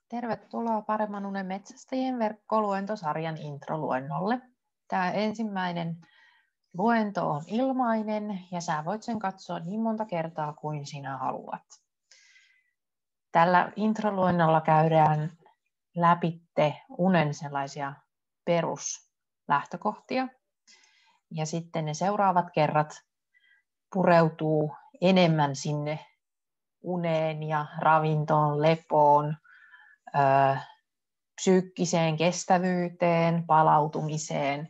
Tervetuloa Paremman unen metsästäjien verkkoluentosarjan introluennolle. Tämä ensimmäinen luento on ilmainen ja sä voit sen katsoa niin monta kertaa kuin sinä haluat. Tällä introluennolla käydään läpitte unen sellaisia peruslähtökohtia ja sitten ne seuraavat kerrat pureutuu enemmän sinne uneen ja ravintoon, lepoon, psyykkiseen kestävyyteen, palautumiseen,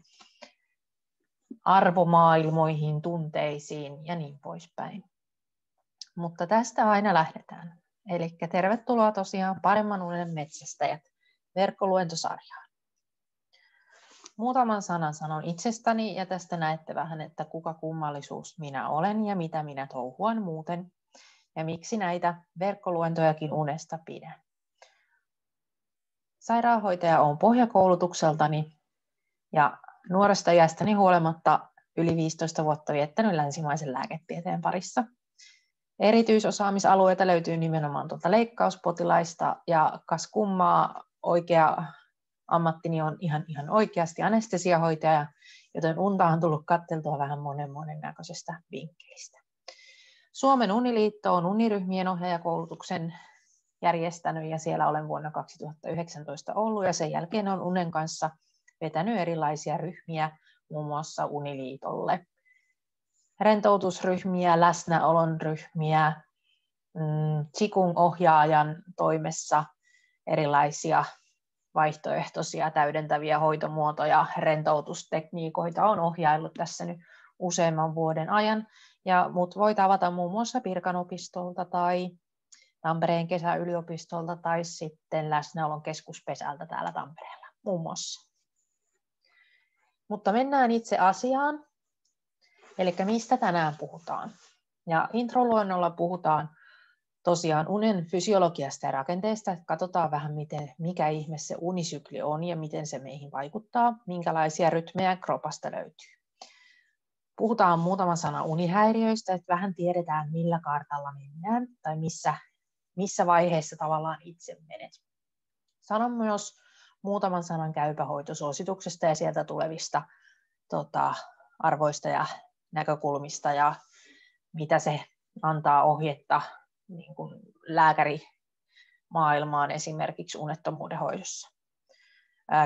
arvomaailmoihin, tunteisiin ja niin poispäin. Mutta tästä aina lähdetään. Eli tervetuloa tosiaan Paremman unen metsästäjät verkkoluentosarjaan. Muutaman sanan sanon itsestäni ja tästä näette vähän, että kuka kummallisuus minä olen ja mitä minä touhuan muuten ja miksi näitä verkkoluentojakin unesta pidän. Sairaanhoitaja olen pohjakoulutukseltani ja nuoresta iästäni huolimatta yli 15 vuotta viettänyt länsimaisen lääketieteen parissa. Erityisosaamisalueita löytyy nimenomaan tuolta leikkauspotilaista ja kas kummaa oikea ammattini on ihan oikeasti anestesiahoitaja, joten unta on tullut katseltua vähän monen näköisestä vinkkelistä. Suomen Uniliitto on uniryhmien ohjaajakoulutuksen järjestänyt ja siellä olen vuonna 2019 ollut ja sen jälkeen olen unen kanssa vetänyt erilaisia ryhmiä muun muassa Uniliitolle. Rentoutusryhmiä, läsnäolon ryhmiä, Qigong-ohjaajan toimessa erilaisia vaihtoehtoisia täydentäviä hoitomuotoja, rentoutustekniikoita on ohjaillut tässä nyt useamman vuoden ajan. Ja mut voi tavata muun muassa Pirkan opistolta tai Tampereen kesäyliopistolta tai sitten läsnäolon keskuspesältä täällä Tampereella muun muassa. Mutta mennään itse asiaan. Eli mistä tänään puhutaan? Ja introluennolla puhutaan tosiaan unen fysiologiasta ja rakenteesta. Katsotaan vähän, mikä ihme se unisykli on ja miten se meihin vaikuttaa, minkälaisia rytmejä kropasta löytyy. Puhutaan muutama sana unihäiriöistä, että vähän tiedetään, millä kartalla mennään tai missä vaiheessa tavallaan itse menet. Sanon myös muutaman sanan käypähoitosuosituksesta ja sieltä tulevista arvoista ja näkökulmista ja mitä se antaa ohjetta niin kuin lääkärimaailmaan esimerkiksi unettomuuden hoidossa.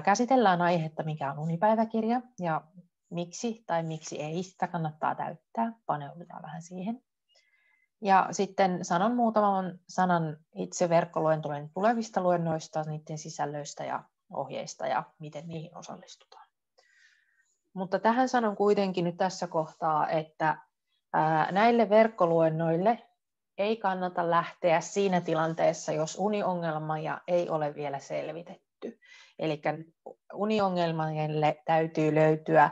Käsitellään aihetta, mikä on unipäiväkirja ja miksi tai miksi ei, sitä kannattaa täyttää, paneudutaan vähän siihen. Ja sitten sanon muutaman sanan itse verkkoluentojen tulevista luennoista, niiden sisällöistä ja ohjeista ja miten niihin osallistutaan. Mutta tähän sanon kuitenkin nyt tässä kohtaa, että näille verkkoluennoille ei kannata lähteä siinä tilanteessa, jos uniongelmia ei ole vielä selvitetty. Eli uniongelmille täytyy löytyä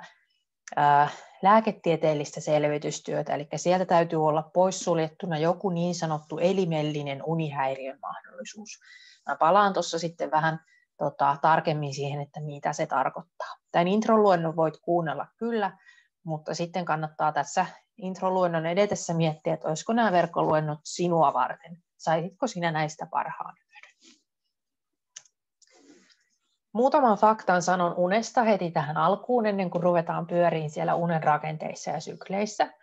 lääketieteellistä selvitystyötä, eli sieltä täytyy olla poissuljettuna joku niin sanottu elimellinen unihäiriön mahdollisuus. Mä palaan tuossa sitten vähän tarkemmin siihen, että mitä se tarkoittaa. Tämän introluennon voit kuunnella kyllä, mutta sitten kannattaa tässä introluennon edetessä miettiä, että olisiko nämä verkkoluennot sinua varten. Saisitko sinä näistä parhaan hyödyn? Muutaman faktan sanon unesta heti tähän alkuun, ennen kuin ruvetaan pyöriin siellä unen rakenteissa ja sykleissä.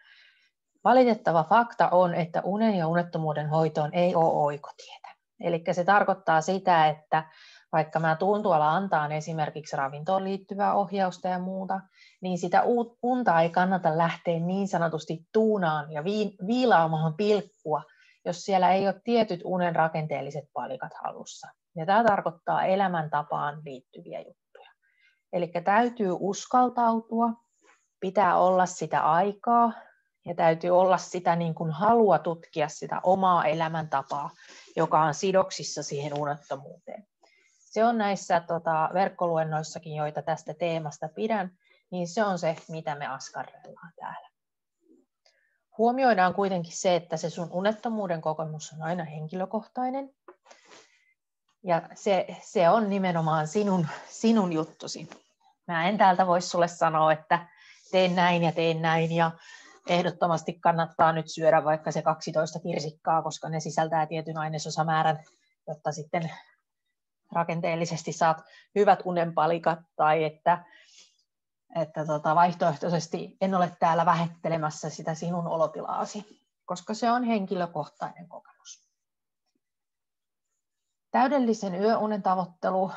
Valitettava fakta on, että unen ja unettomuuden hoitoon ei ole oikotietä. Eli se tarkoittaa sitä, että vaikka mä tuun tuolla antaan esimerkiksi ravintoon liittyvää ohjausta ja muuta, niin sitä unta ei kannata lähteä niin sanotusti tuunaan ja viilaamaan pilkkua, jos siellä ei ole tietyt unen rakenteelliset palikat halussa. Ja tämä tarkoittaa elämäntapaan liittyviä juttuja. Eli täytyy uskaltautua, pitää olla sitä aikaa ja täytyy olla sitä niin kuin halua tutkia sitä omaa elämäntapaa, joka on sidoksissa siihen unettomuuteen. Se on näissä verkkoluennoissakin, joita tästä teemasta pidän, niin se on se, mitä me askarrellaan täällä. Huomioidaan kuitenkin se, että se sun unettomuuden kokemus on aina henkilökohtainen. Ja se on nimenomaan sinun juttusi. Mä en täältä voi sulle sanoa, että teen näin ja ehdottomasti kannattaa nyt syödä vaikka se 12 kirsikkaa, koska ne sisältää tietyn ainesosamäärän, jotta sitten rakenteellisesti saat hyvät unenpalikat tai että vaihtoehtoisesti en ole täällä vähättelemässä sitä sinun olotilaasi, koska se on henkilökohtainen kokemus. Täydellisen yöunen tavoittelu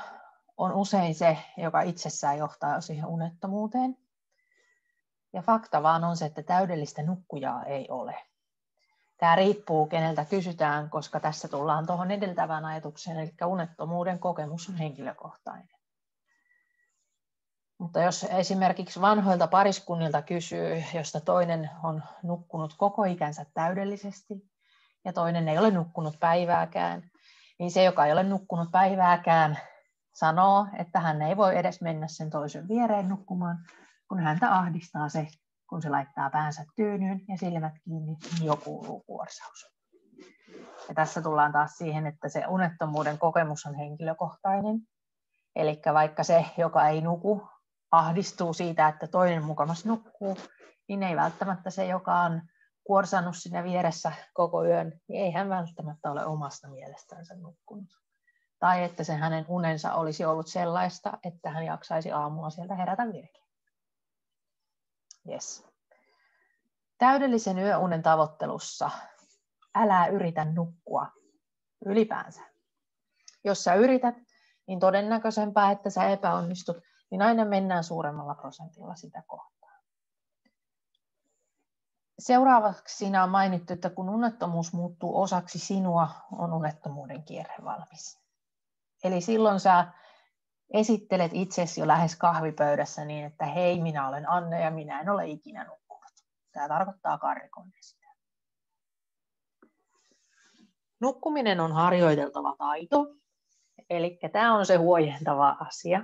on usein se, joka itsessään johtaa siihen unettomuuteen. Ja fakta vaan on se, että täydellistä nukkujaa ei ole. Tämä riippuu, keneltä kysytään, koska tässä tullaan tuohon edeltävään ajatukseen, eli unettomuuden kokemus on henkilökohtainen. Mutta jos esimerkiksi vanhoilta pariskunnilta kysyy, josta toinen on nukkunut koko ikänsä täydellisesti ja toinen ei ole nukkunut päivääkään, niin se, joka ei ole nukkunut päivääkään, sanoo, että hän ei voi edes mennä sen toisen viereen nukkumaan, kun häntä ahdistaa se, kun se laittaa päänsä tyynyyn ja silmät kiinni, niin jo kuuluu kuorsaus. Ja tässä tullaan taas siihen, että se unettomuuden kokemus on henkilökohtainen. Eli vaikka se, joka ei nuku, ahdistuu siitä, että toinen mukamas nukkuu, niin ei välttämättä se, joka on kuorsannut siinä vieressä koko yön, niin ei hän välttämättä ole omasta mielestänsä nukkunut. Tai että se hänen unensa olisi ollut sellaista, että hän jaksaisi aamulla sieltä herätä virkeä. Yes. Täydellisen yöunen tavoittelussa älä yritä nukkua ylipäänsä. Jos sä yrität, niin todennäköisempää, että sä epäonnistut, niin aina mennään suuremmalla prosentilla sitä kohtaa. Seuraavaksi siinä on mainittu, että kun unettomuus muuttuu osaksi sinua, on unettomuuden kierre valmis. Eli silloin sä esittelet itsesi jo lähes kahvipöydässä niin, että hei, minä olen Anne ja minä en ole ikinä nukkunut. Tämä tarkoittaa karrikoinnin sitä. Nukkuminen on harjoiteltava taito, eli tämä on se huojentava asia.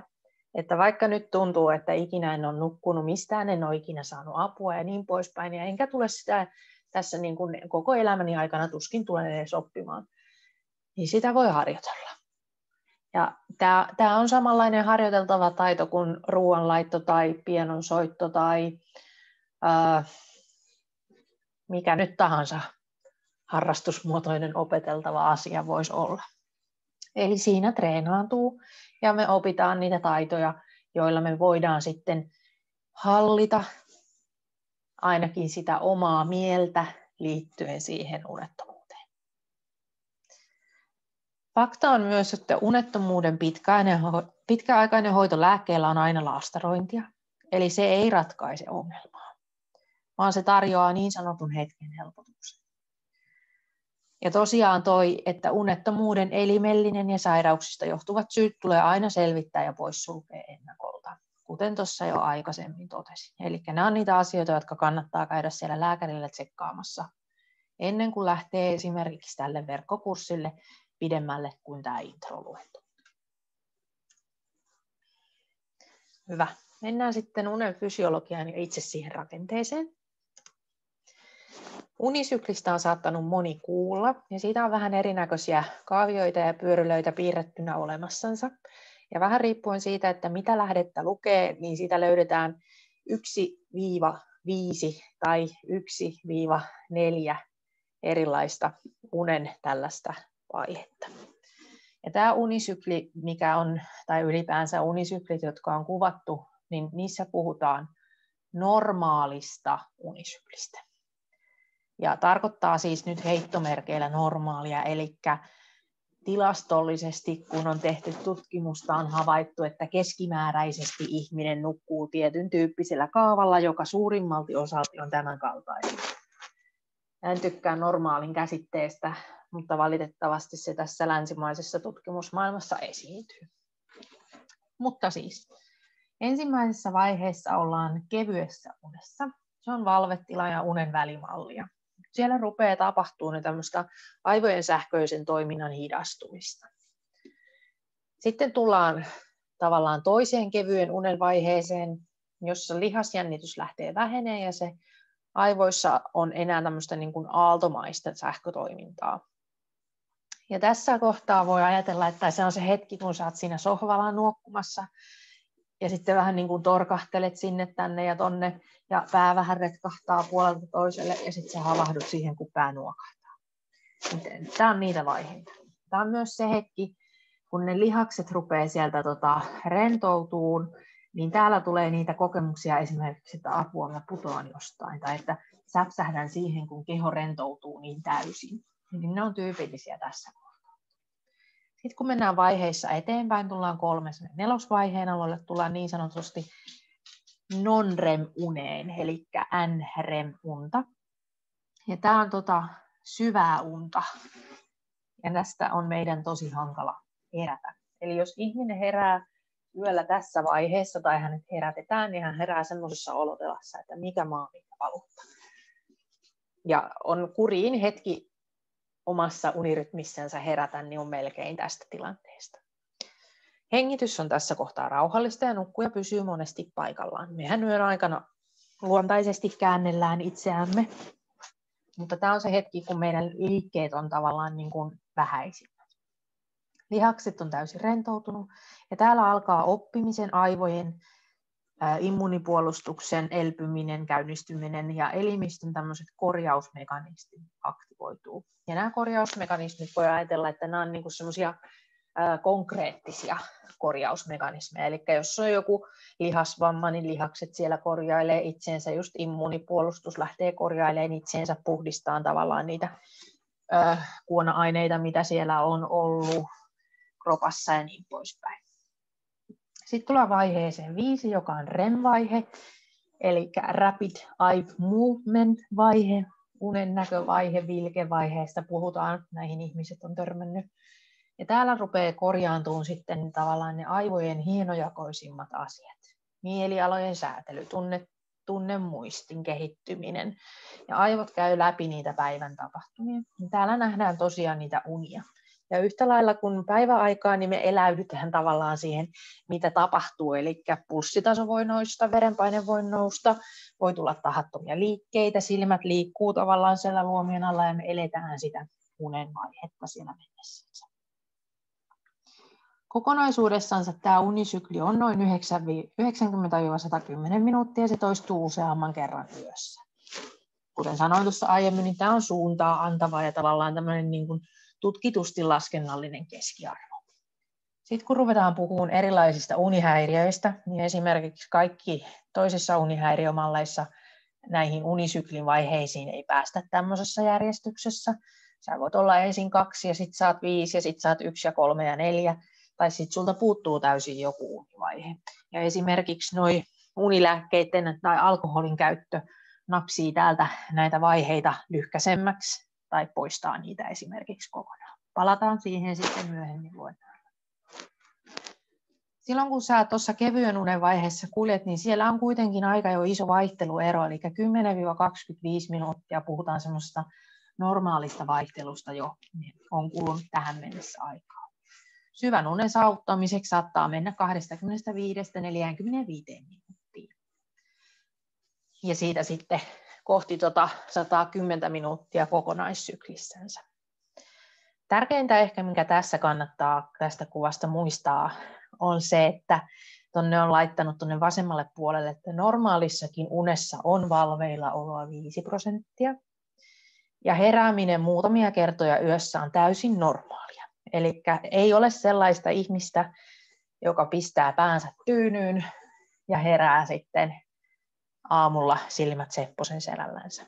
Että vaikka nyt tuntuu, että ikinä en ole nukkunut mistään, en ole ikinä saanut apua ja niin poispäin, ja enkä tule sitä tässä niin kuin koko elämäni aikana tuskin tulen edes oppimaan, niin sitä voi harjoitella. Ja tämä on samanlainen harjoiteltava taito kuin ruoanlaitto tai pianonsoitto tai mikä nyt tahansa harrastusmuotoinen opeteltava asia voisi olla. Eli siinä treenaantuu ja me opitaan niitä taitoja, joilla me voidaan sitten hallita ainakin sitä omaa mieltä liittyen siihen unettomuuteen. Fakta on myös, että unettomuuden pitkäaikainen hoito lääkkeellä on aina laastarointia, eli se ei ratkaise ongelmaa, vaan se tarjoaa niin sanotun hetken helpotuksen. Ja tosiaan että unettomuuden elimellinen ja sairauksista johtuvat syyt tulee aina selvittää ja poissulkea ennakolta, kuten tuossa jo aikaisemmin totesin. Eli nämä on niitä asioita, jotka kannattaa käydä siellä lääkärillä tsekkaamassa ennen kuin lähtee esimerkiksi tälle verkkokurssille pidemmälle kuin tämä intro-luento. Hyvä. Mennään sitten unen fysiologiaan ja itse siihen rakenteeseen. Unisyklistä on saattanut moni kuulla, ja siitä on vähän erinäköisiä kaavioita ja pyörylöitä piirrettynä olemassansa. Ja vähän riippuen siitä, että mitä lähdettä lukee, niin siitä löydetään 1-5 tai 1-4 erilaista unen tällaista vaihetta. Ja tämä unisykli, mikä on, tai ylipäänsä unisyklit, jotka on kuvattu, niin niissä puhutaan normaalista unisyklistä. Ja tarkoittaa siis nyt heittomerkeillä normaalia, eli tilastollisesti, kun on tehty tutkimusta, on havaittu, että keskimääräisesti ihminen nukkuu tietyn tyyppisellä kaavalla, joka suurimmalti osalti on tämän kaltainen. En tykkää normaalin käsitteestä, mutta valitettavasti se tässä länsimaisessa tutkimusmaailmassa esiintyy. Mutta siis, ensimmäisessä vaiheessa ollaan kevyessä unessa. Se on valvetila ja unen välimallia. Siellä rupeaa tapahtumaan tämmöistä aivojen sähköisen toiminnan hidastumista. Sitten tullaan tavallaan toiseen kevyen unen vaiheeseen, jossa lihasjännitys lähtee vähenee ja se aivoissa on enää tämmöistä niin kuin aaltomaista sähkötoimintaa. Ja tässä kohtaa voi ajatella, että se on se hetki, kun sä oot siinä sohvalla nuokkumassa ja sitten vähän niin kuin torkahtelet sinne, tänne ja tonne ja pää vähän retkahtaa puolelta toiselle ja sitten sä havahdut siihen, kun pää nuokahtaa. Tämä on niitä vaiheita. Tämä on myös se hetki, kun ne lihakset rupeaa sieltä rentoutumaan, niin täällä tulee niitä kokemuksia esimerkiksi, että apua, mä putoan jostain, tai että säpsähdän siihen, kun keho rentoutuu niin täysin. Niin ne on tyypillisiä tässä kohtaa. Sitten kun mennään vaiheissa eteenpäin, tullaan 3. ja 4. vaiheen alueelle, tullaan niin sanotusti non-REM-uneen, eli NREM-unta. Ja tämä on syvää unta. Ja tästä on meidän tosi hankala herätä. Eli jos ihminen herää yöllä tässä vaiheessa tai hänet herätetään, niin hän herää semmoisessa olotilassa, että mikä maa, mikä valuutta. Ja on kuriin hetki omassa unirytmissänsä herätä, niin on melkein tästä tilanteesta. Hengitys on tässä kohtaa rauhallista ja nukkuja pysyy monesti paikallaan. Mehän yön aikana luontaisesti käännellään itseämme, mutta tämä on se hetki, kun meidän liikkeet on tavallaan niin kuin vähäisimmät. Lihakset on täysin rentoutunut ja täällä alkaa oppimisen, aivojen, immunipuolustuksen elpyminen, käynnistyminen ja elimistön tämmöiset korjausmekanismit aktivoituu. Ja nämä korjausmekanismit voi ajatella, että nämä on niin kuin semmoisia konkreettisia korjausmekanismeja. Eli jos on joku lihasvamma, niin lihakset siellä korjailee itseensä, just immunipuolustus lähtee korjailemaan itseensä, puhdistaan tavallaan niitä kuona-aineita, mitä siellä on ollut kropassa ja niin poispäin. Sitten tullaan vaiheeseen 5, joka on REM-vaihe, eli Rapid Eye Movement-vaihe, unen näkövaihe, vilkevaiheesta puhutaan, näihin ihmiset on törmännyt. Ja täällä rupeaa korjaantumaan sitten tavallaan ne aivojen hienojakoisimmat asiat. Mielialojen säätely, tunnemuistin kehittyminen. Ja aivot käy läpi niitä päivän tapahtumia. Ja täällä nähdään tosiaan niitä unia. Ja yhtä lailla kun päiväaikaa, niin me eläydytään tavallaan siihen, mitä tapahtuu. Eli pulssitaso voi nousta, verenpaine voi nousta, voi tulla tahattomia liikkeitä, silmät liikkuu tavallaan siellä luomien alla ja me eletään sitä unen vaihetta siellä mennessä. Kokonaisuudessaan tämä unisykli on noin 90-110 minuuttia ja se toistuu useamman kerran yössä. Kuten sanoin tuossa aiemmin, niin tämä on suuntaa antava ja tavallaan tämmöinen niin kuin tutkitusti laskennallinen keskiarvo. Sitten kun ruvetaan puhumaan erilaisista unihäiriöistä, niin esimerkiksi kaikki toisissa unihäiriömalleissa näihin unisyklin vaiheisiin ei päästä tämmöisessä järjestyksessä. Sä voit olla ensin 2 ja sitten saat 5 ja sitten saat 1 ja 3 ja 4. Tai sitten sulta puuttuu täysin joku univaihe. Ja esimerkiksi noi unilääkkeiden tai alkoholin käyttö napsii täältä näitä vaiheita lyhkäisemmäksi tai poistaa niitä esimerkiksi kokonaan. Palataan siihen sitten myöhemmin luennoilla. Silloin kun sä tuossa kevyen unen vaiheessa kuljet, niin siellä on kuitenkin aika jo iso vaihteluero, eli 10-25 minuuttia puhutaan semmoista normaalista vaihtelusta jo, on kulunut tähän mennessä aikaa. Syvän unen saavuttamiseksi saattaa mennä 25-45 minuuttia. Ja siitä sitten kohti 110 minuuttia kokonaissyklissänsä. Tärkeintä ehkä, minkä tässä kannattaa tästä kuvasta muistaa, on se, että tuonne on laittanut tuonne vasemmalle puolelle, että normaalissakin unessa on valveilla oloa 5%. Ja herääminen muutamia kertoja yössä on täysin normaalia. Eli ei ole sellaista ihmistä, joka pistää päänsä tyynyyn ja herää sitten aamulla silmät sepposen selällänsä.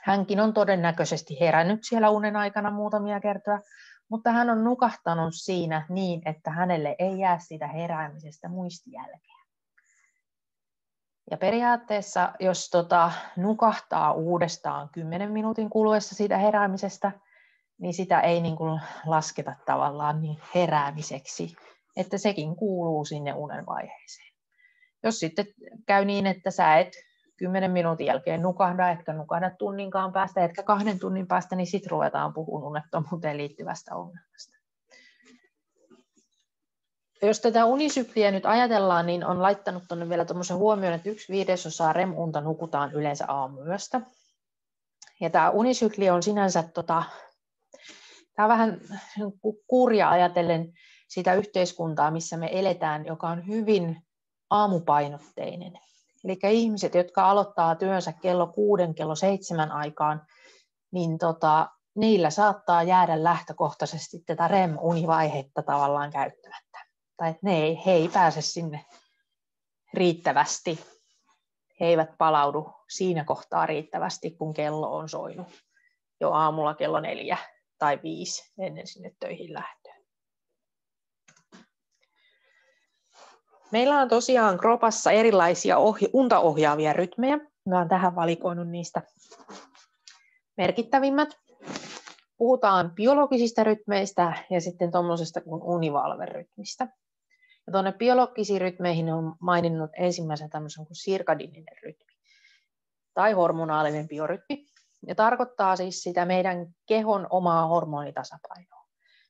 Hänkin on todennäköisesti herännyt siellä unen aikana muutamia kertoja, mutta hän on nukahtanut siinä niin, että hänelle ei jää siitä heräämisestä muistijälkeä. Ja periaatteessa, jos nukahtaa uudestaan 10 minuutin kuluessa siitä heräämisestä, niin sitä ei niin kuin lasketa tavallaan niin heräämiseksi, että sekin kuuluu sinne unen vaiheeseen. Jos sitten käy niin, että sä et 10 minuutin jälkeen nukahda, etkä nukahda tunninkaan päästä, etkä 2 tunnin päästä, niin sitten ruvetaan puhumaan unettomuuteen liittyvästä ongelmasta. Jos tätä unisykliä nyt ajatellaan, niin on laittanut tuonne vielä tuommoisen huomioon, että 1/5 REM-unta nukutaan yleensä aamuyöstä. Ja tämä unisykli on sinänsä tämä on vähän kurja ajatellen sitä yhteiskuntaa, missä me eletään, joka on hyvin aamupainotteinen. Eli ihmiset, jotka aloittaa työnsä kello 6, kello 7 aikaan, niin niillä saattaa jäädä lähtökohtaisesti tätä REM-univaihetta tavallaan käyttämättä. Tai että he ei pääse sinne riittävästi. He eivät palaudu siinä kohtaa riittävästi, kun kello on soinut jo aamulla kello 4 tai 5 ennen sinne töihin lähtöä. Meillä on tosiaan kropassa erilaisia unta ohjaavia rytmejä. Mä oon tähän valikoinut niistä merkittävimmät. Puhutaan biologisista rytmeistä ja sitten tuommoisesta kuin univalverytmistä. Ja tuonne biologisiin rytmeihin on maininnut ensimmäisen tämmöisen kuin sirkadiininen rytmi tai hormonaalinen biorytmi. Ja tarkoittaa siis sitä meidän kehon omaa hormonitasapainoa.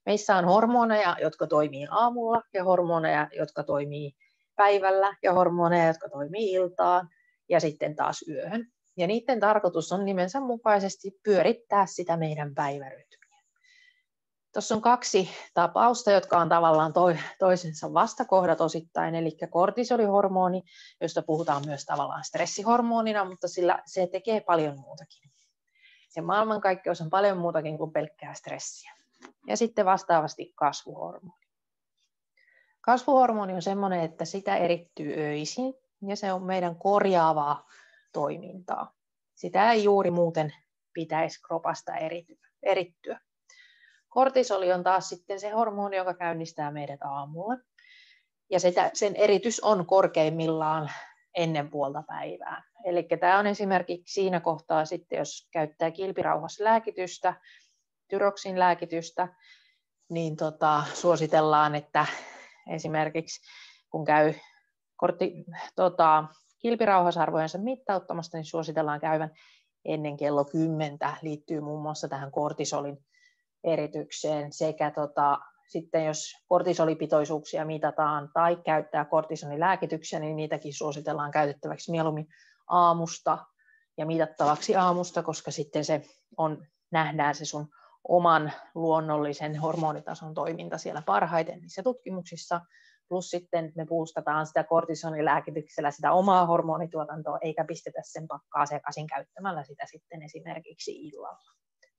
Meissä on hormoneja, jotka toimii aamulla ja hormoneja, jotka toimii päivällä ja hormoneja, jotka toimii iltaan ja sitten taas yöhön. Ja niiden tarkoitus on nimensä mukaisesti pyörittää sitä meidän päivärytmiä. Tuossa on 2 tapausta, jotka on tavallaan toisensa vastakohdat osittain, eli kortisolihormoni, josta puhutaan myös tavallaan stressihormonina, mutta se tekee paljon muutakin. Se maailmankaikkeus on paljon muutakin kuin pelkkää stressiä. Ja sitten vastaavasti kasvuhormoni. Kasvuhormoni on sellainen, että sitä erittyy öisin, ja se on meidän korjaavaa toimintaa. Sitä ei juuri muuten pitäisi kropasta erittyä. Kortisoli on taas sitten se hormoni, joka käynnistää meidät aamulla. Ja sen eritys on korkeimmillaan ennen puolta päivää. Eli tämä on esimerkiksi siinä kohtaa sitten, jos käyttää kilpirauhaslääkitystä, tyroksin lääkitystä, niin suositellaan, että esimerkiksi kun käy kilpirauhasarvojensa mittauttamasta, niin suositellaan käyvän ennen kello 10. Liittyy muun muassa tähän kortisolin eritykseen sekä sitten jos kortisolipitoisuuksia mitataan tai käyttää kortisonilääkityksiä, niin niitäkin suositellaan käytettäväksi mieluummin aamusta ja mitattavaksi aamusta, koska sitten nähdään se sun oman luonnollisen hormonitason toiminta siellä parhaiten niissä tutkimuksissa, plus sitten me boostataan sitä kortisonilääkityksellä sitä omaa hormonituotantoa, eikä pistetä sen pakkaa sekaisin käyttämällä sitä sitten esimerkiksi illalla.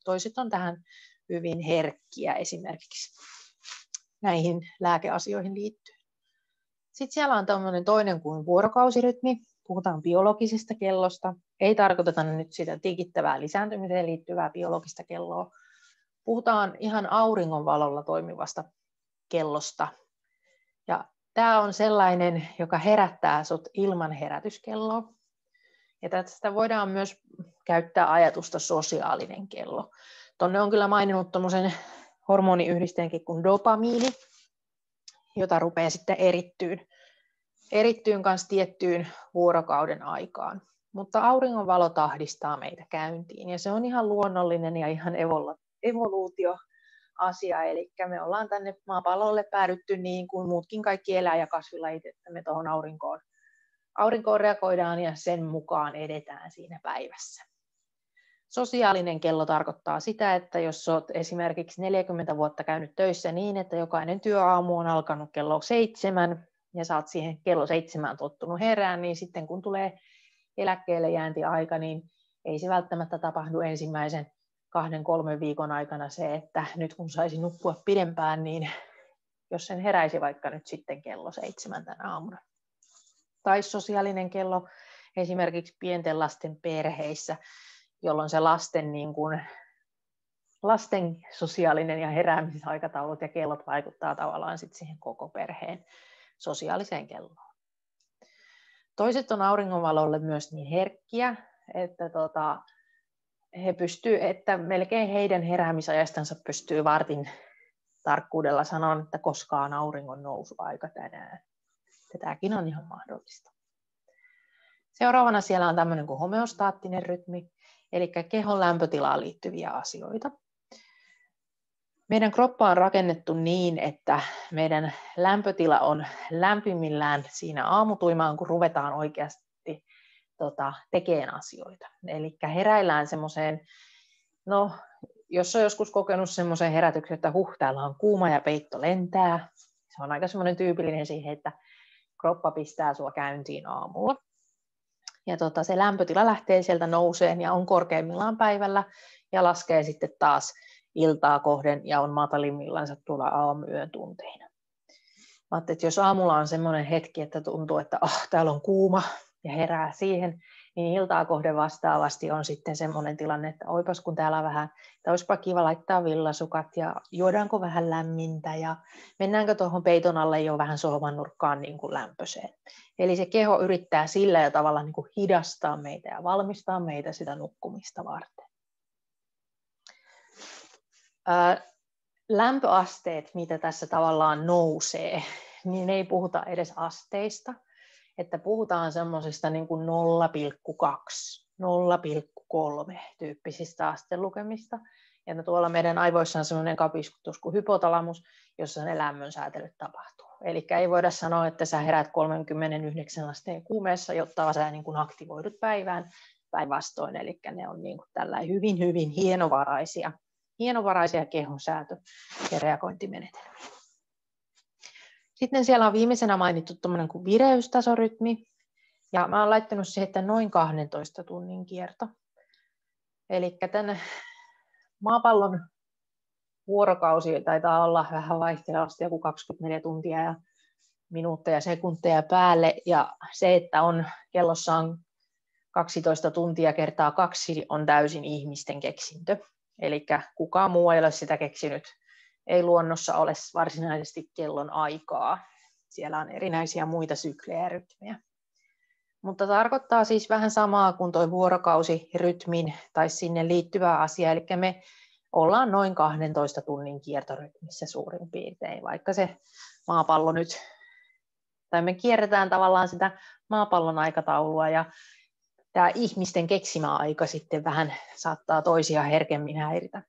Toiset on tähän hyvin herkkiä esimerkiksi näihin lääkeasioihin liittyen. Sitten siellä on tämmöinen toinen kuin vuorokausirytmi. Puhutaan biologisesta kellosta. Ei tarkoiteta nyt sitä tikittävää lisääntymiseen liittyvää biologista kelloa. Puhutaan ihan auringonvalolla toimivasta kellosta. Ja tämä on sellainen, joka herättää sut ilman herätyskelloa. Ja tästä voidaan myös käyttää ajatusta sosiaalinen kello. Tuonne on kyllä maininnut tuommoisen hormoniyhdisteenkin kuin dopamiini, jota rupeaa sitten erittyyn kanssa tiettyyn vuorokauden aikaan. Mutta auringonvalo tahdistaa meitä käyntiin ja se on ihan luonnollinen ja ihan evoluutioasia. Eli me ollaan tänne maapallolle päädytty niin kuin muutkin kaikki elää- ja kasvilajit, että me tuohon aurinkoon reagoidaan ja sen mukaan edetään siinä päivässä. Sosiaalinen kello tarkoittaa sitä, että jos olet esimerkiksi 40 vuotta käynyt töissä niin, että jokainen työaamu on alkanut kello 7 ja sä oot siihen kello 7 tottunut herään, niin sitten kun tulee eläkkeelle jääntiaika, niin ei se välttämättä tapahdu ensimmäisen 2-3 viikon aikana se, että nyt kun saisi nukkua pidempään, niin jos sen heräisi vaikka nyt sitten kello 7 tänä aamuna. Tai sosiaalinen kello esimerkiksi pienten lasten perheissä, jolloin se lasten sosiaalinen ja heräämisaikataulut ja kellot vaikuttaa tavallaan sit siihen koko perheen sosiaaliseen kelloon. Toiset on auringonvalolle myös niin herkkiä, että melkein heidän heräämisajastansa pystyy vartin tarkkuudella sanomaan, että koska on auringon nousuaika tänään. Tämäkin on ihan mahdollista. Seuraavana siellä on tämmöinen kuin homeostaattinen rytmi, eli kehon lämpötilaan liittyviä asioita. Meidän kroppa on rakennettu niin, että meidän lämpötila on lämpimillään siinä aamutuimaan, kun ruvetaan oikeasti tekemään asioita. Eli heräillään semmoiseen, jos on joskus kokenut semmoisen herätyksen, että täällä on kuuma ja peitto lentää, se on aika semmoinen tyypillinen siihen, että kroppa pistää sua käyntiin aamulla. Ja se lämpötila lähtee sieltä nouseen ja on korkeimmillaan päivällä ja laskee sitten taas iltaa kohden ja on matalimmillansa tuolla aamuyön tunteina. Mä ajattelin, että jos aamulla on semmoinen hetki, että tuntuu, että täällä on kuuma ja herää siihen, niin iltaa kohden vastaavasti on sitten semmoinen tilanne, että oipas kun täällä vähän, että olisipa kiva laittaa villasukat ja juodaanko vähän lämmintä ja mennäänkö tuohon peiton alle jo vähän sohvan nurkkaan niin kuin lämpöiseen. Eli se keho yrittää sillä ja tavalla niin kuin hidastaa meitä ja valmistaa meitä sitä nukkumista varten. Lämpöasteet, mitä tässä tavallaan nousee, niin ei puhuta edes asteista, että puhutaan semmoisista niin kuin 0,2, 0,3 tyyppisistä astelukemista. Ja tuolla meidän aivoissa on semmoinen kapiskutus kuin hypotalamus, jossa ne lämmönsäätelyt tapahtuu. Eli ei voida sanoa, että sä herät 39 asteen kuumeessa, jotta sä niin kuin aktivoidut päivään päinvastoin. Eli ne on niin kuin tällainen hyvin, hyvin hienovaraisia kehonsäätö- ja reagointimenetelmiä. Sitten siellä on viimeisenä mainittu tuommoinen kuin vireystasorytmi. Ja mä oon laittanut siihen, että noin 12 tunnin kierto. Eli tämän maapallon vuorokausi taitaa olla vähän vaihtelevasti joku 24 tuntia ja minuutteja ja sekunteja päälle. Ja se, että kellossa on 12 tuntia kertaa 2 on täysin ihmisten keksintö. Eli kukaan muu ei ole sitä keksinyt. Ei luonnossa ole varsinaisesti kellon aikaa. Siellä on erinäisiä muita syklejä ja rytmejä. Mutta tarkoittaa siis vähän samaa kuin tuo vuorokausirytmin tai sinne liittyvä asia. Eli me ollaan noin 12 tunnin kiertorytmissä suurin piirtein, vaikka se maapallo nyt, tai me kierretään tavallaan sitä maapallon aikataulua ja tämä ihmisten keksimä aika sitten vähän saattaa toisia herkemmin häiritä.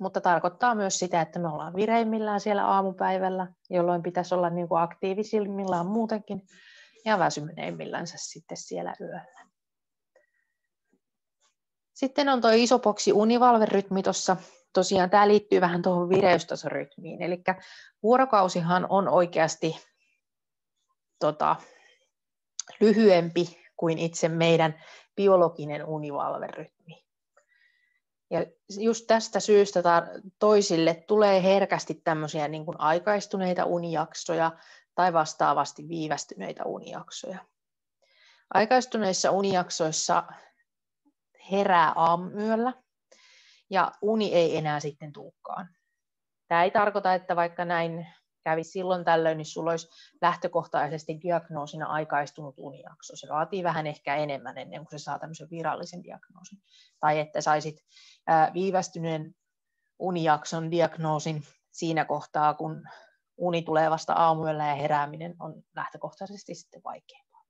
Mutta tarkoittaa myös sitä, että me ollaan vireimmillään siellä aamupäivällä, jolloin pitäisi olla niin kuin aktiivisimmillaan muutenkin, ja väsyneimmillänsä sitten siellä yöllä. Sitten on tuo isoboksi univalverytmi tuossa. Tosiaan tämä liittyy vähän tuohon vireystasorytmiin. Eli vuorokausihan on oikeasti lyhyempi kuin itse meidän biologinen univalverytmi. Ja just tästä syystä toisille tulee herkästi tämmöisiä niin kuin aikaistuneita unijaksoja tai vastaavasti viivästyneitä unijaksoja. Aikaistuneissa unijaksoissa herää aamuyöllä ja uni ei enää sitten tulekaan. Tämä ei tarkoita, että vaikka näin kävisi silloin tällöin, niin sulla olisi lähtökohtaisesti diagnoosina aikaistunut unijakso. Se vaatii vähän ehkä enemmän ennen kuin se saa tämmöisen virallisen diagnoosin. Tai että saisit viivästyneen unijakson diagnoosin siinä kohtaa, kun uni tulee vasta aamuyöllä ja herääminen on lähtökohtaisesti sitten vaikeampaa.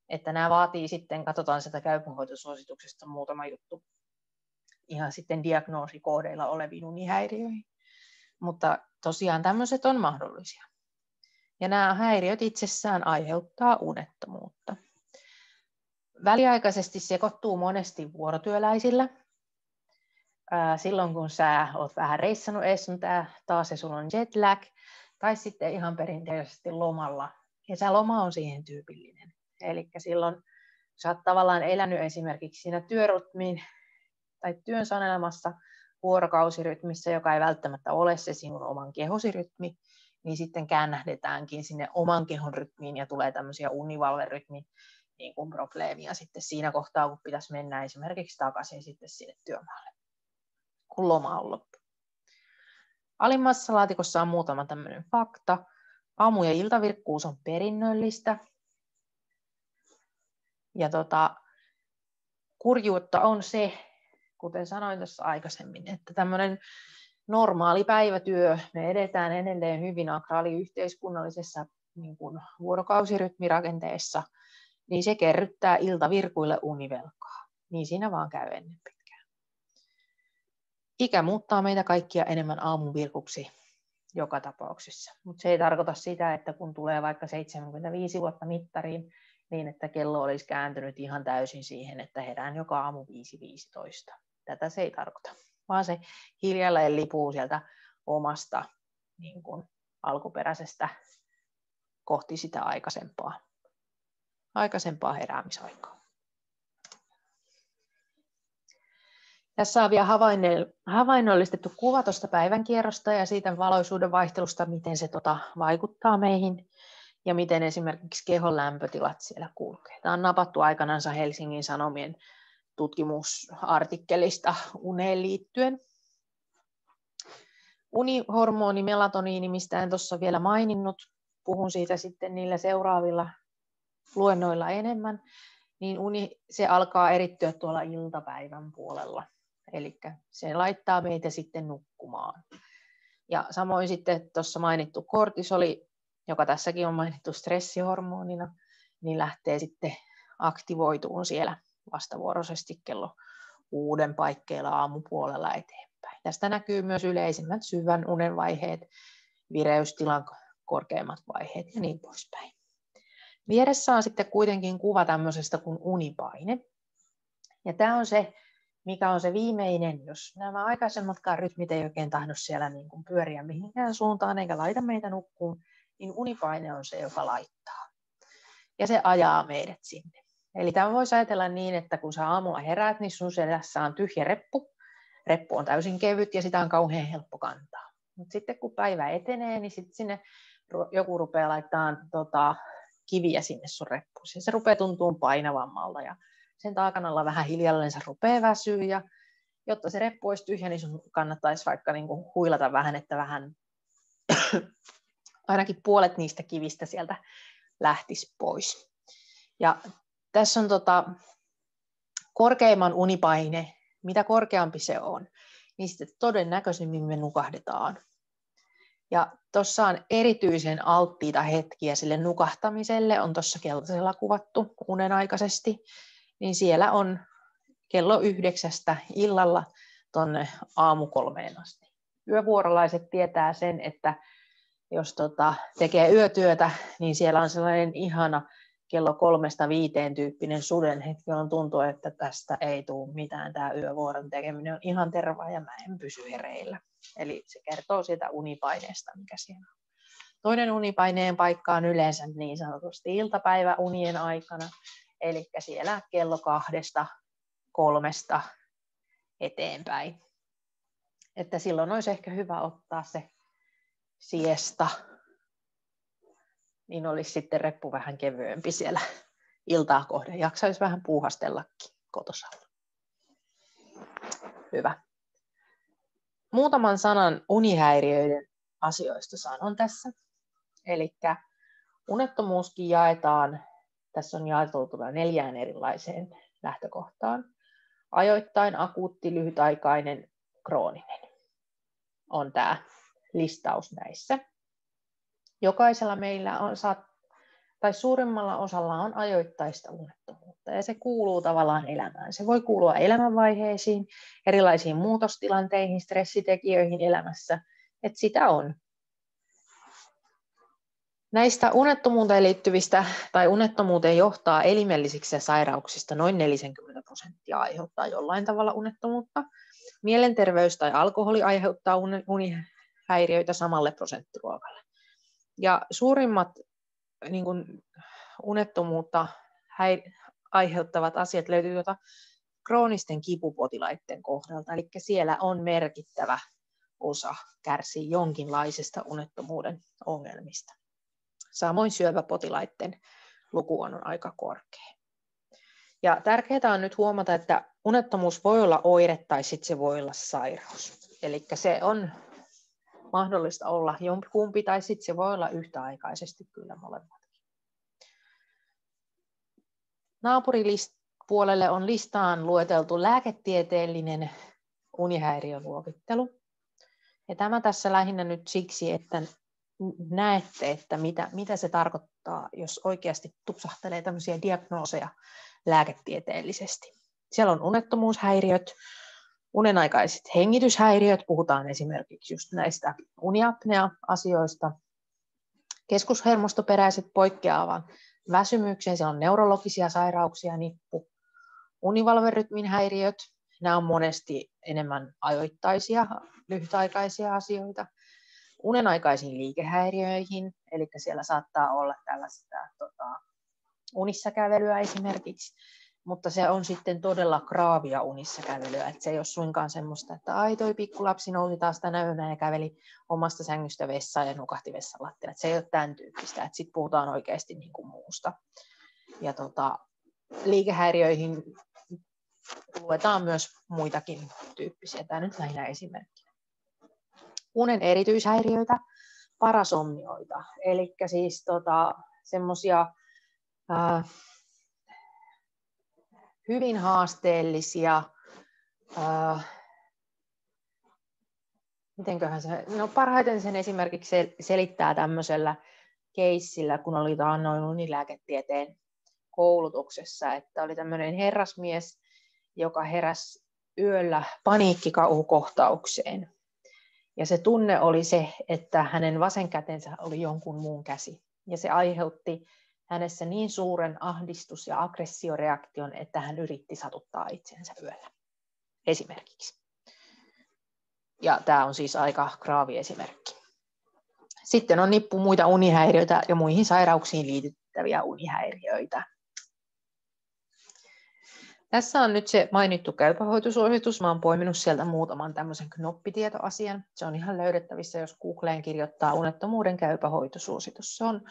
Että nämä vaatii sitten, katsotaan sitä käypähoitosuosituksesta muutama juttu, ihan sitten diagnoosikoodeilla oleviin unihäiriöihin. Mutta tosiaan tämmöiset on mahdollisia. Ja nämä häiriöt itsessään aiheuttaa unettomuutta. Väliaikaisesti sekoittuu monesti vuorotyöläisillä. Silloin kun sä oot vähän reissannut ees taas ja sulla on jet lag, tai sitten ihan perinteisesti lomalla. Kesäloma on siihen tyypillinen. Eli silloin sä oot tavallaan elänyt esimerkiksi siinä työrytmiin tai työn sanelemassa vuorokausirytmissä, joka ei välttämättä ole se sinun oman kehosi rytmi, niin sitten käännähdetäänkin sinne oman kehon rytmiin ja tulee tämmöisiä univalverytmin niin kuin probleemia sitten siinä kohtaa, kun pitäisi mennä esimerkiksi takaisin sitten sinne työmaalle, kun loma on loppu. Alimmassa laatikossa on muutama tämmöinen fakta. Aamu- ja iltavirkkuus on perinnöllistä. Ja kurjuutta on se, kuten sanoin tuossa aikaisemmin, että tämmöinen normaali päivätyö, me edetään edelleen hyvin agraaliyhteiskunnallisessa niin kuin vuorokausirytmirakenteessa, niin se kerryttää iltavirkuille univelkaa. Niin siinä vaan käy ennen pitkään. Ikä muuttaa meitä kaikkia enemmän aamuvirkuksi joka tapauksessa. Mutta se ei tarkoita sitä, että kun tulee vaikka 75 vuotta mittariin, niin että kello olisi kääntynyt ihan täysin siihen, että herään joka aamu 5.15. Tätä se ei tarkoita, vaan se hiljalleen lipuu sieltä omasta niin kuin alkuperäisestä kohti sitä aikaisempaa aikaisempaa heräämisaikaa. Tässä on vielä havainnollistettu kuva tuosta päivänkierrosta ja siitä valoisuuden vaihtelusta, miten se vaikuttaa meihin ja miten esimerkiksi kehon lämpötilat siellä kulkee. Tämä on napattu aikanaan Helsingin Sanomien tutkimusartikkelista uneen liittyen. Unihormoni melatoniini, mistä en tuossa vielä maininnut, puhun siitä sitten niillä seuraavilla luennoilla enemmän, niin se alkaa erittyä tuolla iltapäivän puolella. Eli se laittaa meitä sitten nukkumaan. Ja samoin sitten tuossa mainittu kortisoli, joka tässäkin on mainittu stressihormonina, niin lähtee sitten aktivoitumaan siellä vastavuoroisesti kello 6 paikkeilla aamupuolella eteenpäin. Tästä näkyy myös yleisimmät syvän unen vaiheet, vireystilan korkeimmat vaiheet ja niin poispäin. Vieressä on sitten kuitenkin kuva tämmöisestä kuin unipaine. Ja tämä on se, mikä on se viimeinen, jos nämä aikaisemmatkaan rytmit ei oikein tahdo siellä niin kuin pyöriä mihinkään suuntaan eikä laita meitä nukkuun, niin unipaine on se, joka laittaa. Ja se ajaa meidät sinne. Eli tämä voisi ajatella niin, että kun sä aamulla heräät, niin sun selässä on tyhjä reppu. Reppu on täysin kevyt ja sitä on kauhean helppo kantaa. Mutta sitten kun päivä etenee, niin sitten sinne joku rupeaa laittamaan kiviä sinne sun reppuun. Se rupeaa tuntumaan painavammalta ja sen taakan alla vähän hiljalleen se rupeaa väsyä. Ja jotta se reppu olisi tyhjä, niin sun kannattaisi vaikka niinku huilata vähän, että vähän ainakin puolet niistä kivistä sieltä lähtisi pois. Ja tässä on korkeimman unipaine, mitä korkeampi se on, niin sitten todennäköisemmin me nukahdetaan. Ja tuossa on erityisen alttiita hetkiä sille nukahtamiselle, on tuossa keltaisella kuvattu unenaikaisesti, niin siellä on kello 9 illalla tuonne aamu 3 asti. Yövuorolaiset tietää sen, että jos tekee yötyötä, niin siellä on sellainen ihana kello 3-5 tyyppinen suden hetki, jolloin tuntuu, että tästä ei tule mitään. Tämä yövuoron tekeminen on ihan tervaa ja mä en pysy hereillä. Eli se kertoo siitä unipaineesta, mikä siellä on. Toinen unipaineen paikka on yleensä niin sanotusti iltapäiväunien aikana, eli siellä kello 2-3 eteenpäin. Että silloin olisi ehkä hyvä ottaa se siesta, niin olisi sitten reppu vähän kevyempi siellä iltaa kohden. Jaksaisi vähän puuhastellakin kotosalla. Hyvä. Muutaman sanan unihäiriöiden asioista sanon tässä. Eli unettomuuskin jaetaan, tässä on jaettu 4 erilaiseen lähtökohtaan. Ajoittain, akuutti, lyhytaikainen, krooninen on tämä listaus näissä. Jokaisella meillä on, tai suurimmalla osalla on ajoittaista unettomuutta ja se kuuluu tavallaan elämään. Se voi kuulua elämänvaiheisiin, erilaisiin muutostilanteihin, stressitekijöihin elämässä, että sitä on. Näistä unettomuuteen liittyvistä tai unettomuuteen johtaa elimellisiksi sairauksista noin 40% aiheuttaa jollain tavalla unettomuutta. Mielenterveys tai alkoholi aiheuttaa unihäiriöitä samalle prosenttiluokalle. Ja suurimmat niin kuin unettomuutta aiheuttavat asiat löytyvät kroonisten kipupotilaiden kohdalta. Eli siellä on merkittävä osa kärsii jonkinlaisesta unettomuuden ongelmista. Samoin syöpäpotilaiden luku on aika korkea. Ja tärkeää on nyt huomata, että unettomuus voi olla oire tai sitten se voi olla sairaus. Eli se on mahdollista olla jompikumpi tai sitten se voi olla yhtäaikaisesti kyllä molemmat. Naapuripuolelle on listaan lueteltu lääketieteellinen unihäiriöluokittelu. Ja tämä tässä lähinnä nyt siksi, että näette, että mitä se tarkoittaa, jos oikeasti tupsahtelee tämmöisiä diagnooseja lääketieteellisesti. Siellä on unettomuushäiriöt, unenaikaiset hengityshäiriöt, puhutaan esimerkiksi just näistä uniapnea-asioista, keskushermostoperäiset poikkeavan väsymykseen, siellä on neurologisia sairauksia, nippu, univalverytmin häiriöt, nämä on monesti enemmän ajoittaisia, lyhytaikaisia asioita, unenaikaisiin liikehäiriöihin, eli siellä saattaa olla tällaista unissa kävelyä esimerkiksi, mutta se on sitten todella graavia unissa kävelyä, että se ei ole suinkaan semmoista, että ai toi pikkulapsi nousi taas tänä yönä ja käveli omasta sängystä vessaan ja nukahti vessan lattialle. Se ei ole tämän tyyppistä, että sitten puhutaan oikeasti niin kuin muusta. Ja liikehäiriöihin luetaan myös muitakin tyyppisiä. Tämä nyt lähinnä esimerkki. Unen erityishäiriöitä, parasomnioita, eli siis semmoisia hyvin haasteellisia, parhaiten sen esimerkiksi selittää tämmöisellä keissillä, kun oli taannoin unilääketieteen koulutuksessa, että oli tämmöinen herrasmies, joka heräsi yöllä paniikkikauhukohtaukseen. Ja se tunne oli se, että hänen vasen kätensä oli jonkun muun käsi. Ja se aiheutti hänessä niin suuren ahdistus- ja aggressioreaktion, että hän yritti satuttaa itsensä yöllä. Esimerkiksi. Ja tämä on siis aika graavi esimerkki. Sitten on nippu muita unihäiriöitä ja muihin sairauksiin liitettäviä unihäiriöitä. Tässä on nyt se mainittu käypähoitosuositus. Mä oon poiminut sieltä muutaman tämmöisen knoppitietoasian. Se on ihan löydettävissä, jos Googleen kirjoittaa unettomuuden käypähoitosuositus. Se on